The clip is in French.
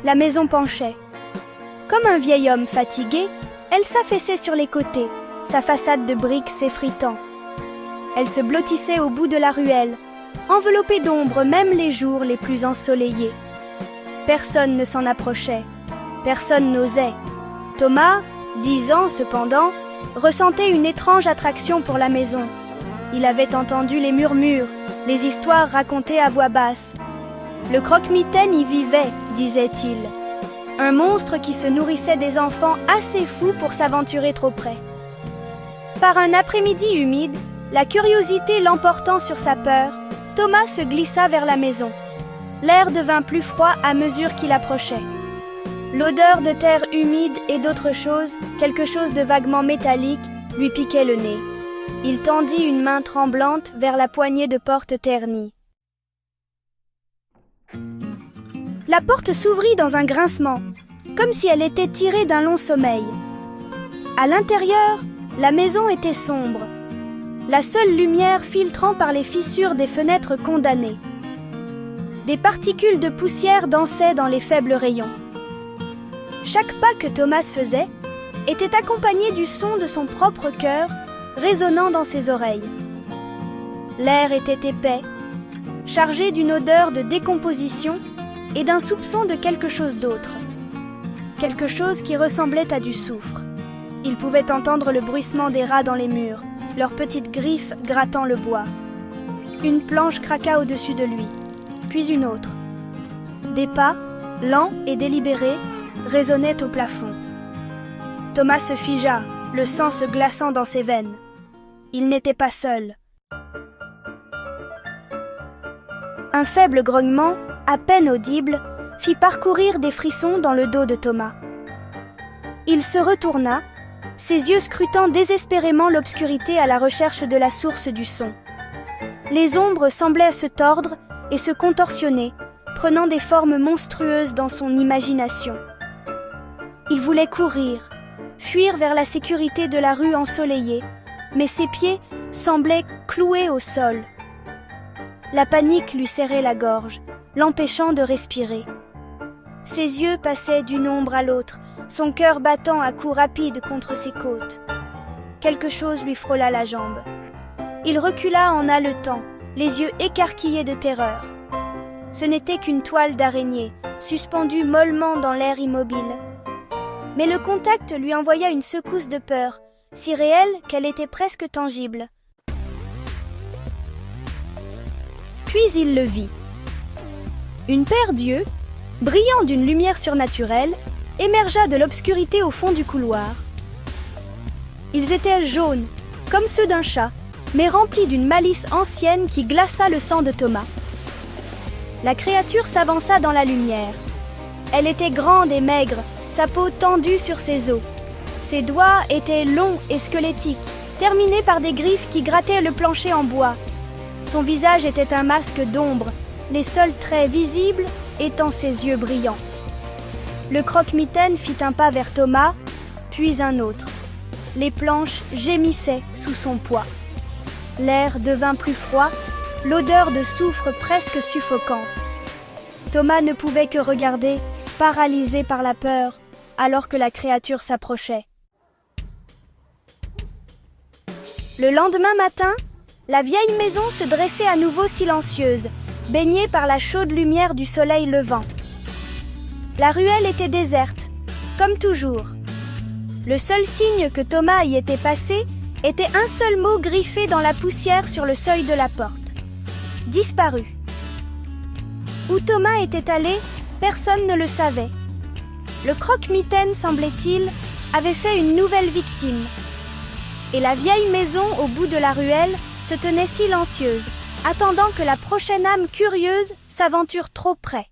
La maison penchait. Comme un vieil homme fatigué, elle s'affaissait sur les côtés, sa façade de briques s'effritant. Elle se blottissait au bout de la ruelle, enveloppée d'ombre même les jours les plus ensoleillés. Personne ne s'en approchait, personne n'osait. Thomas, 10 ans cependant, ressentait une étrange attraction pour la maison. Il avait entendu les murmures, les histoires racontées à voix basse. Le croque-mitaine y vivait, disait-il. Un monstre qui se nourrissait des enfants assez fous pour s'aventurer trop près. Par un après-midi humide, la curiosité l'emportant sur sa peur, Thomas se glissa vers la maison. L'air devint plus froid à mesure qu'il approchait. L'odeur de terre humide et d'autre chose, quelque chose de vaguement métallique, lui piquait le nez. Il tendit une main tremblante vers la poignée de porte ternie. La porte s'ouvrit dans un grincement, comme si elle était tirée d'un long sommeil. À l'intérieur, la maison était sombre, la seule lumière filtrant par les fissures des fenêtres condamnées. Des particules de poussière dansaient dans les faibles rayons. Chaque pas que Thomas faisait était accompagné du son de son propre cœur résonnant dans ses oreilles. L'air était épais, chargé d'une odeur de décomposition et d'un soupçon de quelque chose d'autre. Quelque chose qui ressemblait à du soufre. Il pouvait entendre le bruissement des rats dans les murs, leurs petites griffes grattant le bois. Une planche craqua au-dessus de lui, puis une autre. Des pas, lents et délibérés, résonnaient au plafond. Thomas se figea, le sang se glaçant dans ses veines. Il n'était pas seul. Un faible grognement, à peine audible, fit parcourir des frissons dans le dos de Thomas. Il se retourna, ses yeux scrutant désespérément l'obscurité à la recherche de la source du son. Les ombres semblaient se tordre et se contorsionner, prenant des formes monstrueuses dans son imagination. Il voulait courir, fuir vers la sécurité de la rue ensoleillée, mais ses pieds semblaient cloués au sol. La panique lui serrait la gorge, l'empêchant de respirer. Ses yeux passaient d'une ombre à l'autre, son cœur battant à coups rapides contre ses côtes. Quelque chose lui frôla la jambe. Il recula en haletant, les yeux écarquillés de terreur. Ce n'était qu'une toile d'araignée, suspendue mollement dans l'air immobile. Mais le contact lui envoya une secousse de peur, si réelle qu'elle était presque tangible. Puis il le vit. Une paire d'yeux, brillant d'une lumière surnaturelle, émergea de l'obscurité au fond du couloir. Ils étaient jaunes, comme ceux d'un chat, mais remplis d'une malice ancienne qui glaça le sang de Thomas. La créature s'avança dans la lumière. Elle était grande et maigre, sa peau tendue sur ses os. Ses doigts étaient longs et squelettiques, terminés par des griffes qui grattaient le plancher en bois. Son visage était un masque d'ombre, les seuls traits visibles étant ses yeux brillants. Le croque-mitaine fit un pas vers Thomas, puis un autre. Les planches gémissaient sous son poids. L'air devint plus froid, l'odeur de soufre presque suffocante. Thomas ne pouvait que regarder, paralysé par la peur, alors que la créature s'approchait. Le lendemain matin, la vieille maison se dressait à nouveau silencieuse, baignée par la chaude lumière du soleil levant. La ruelle était déserte, comme toujours. Le seul signe que Thomas y était passé était un seul mot griffé dans la poussière sur le seuil de la porte. Disparu. Où Thomas était allé, personne ne le savait. Le croque-mitaine, semblait-il, avait fait une nouvelle victime. Et la vieille maison au bout de la ruelle se tenait silencieuse, attendant que la prochaine âme curieuse s'aventure trop près.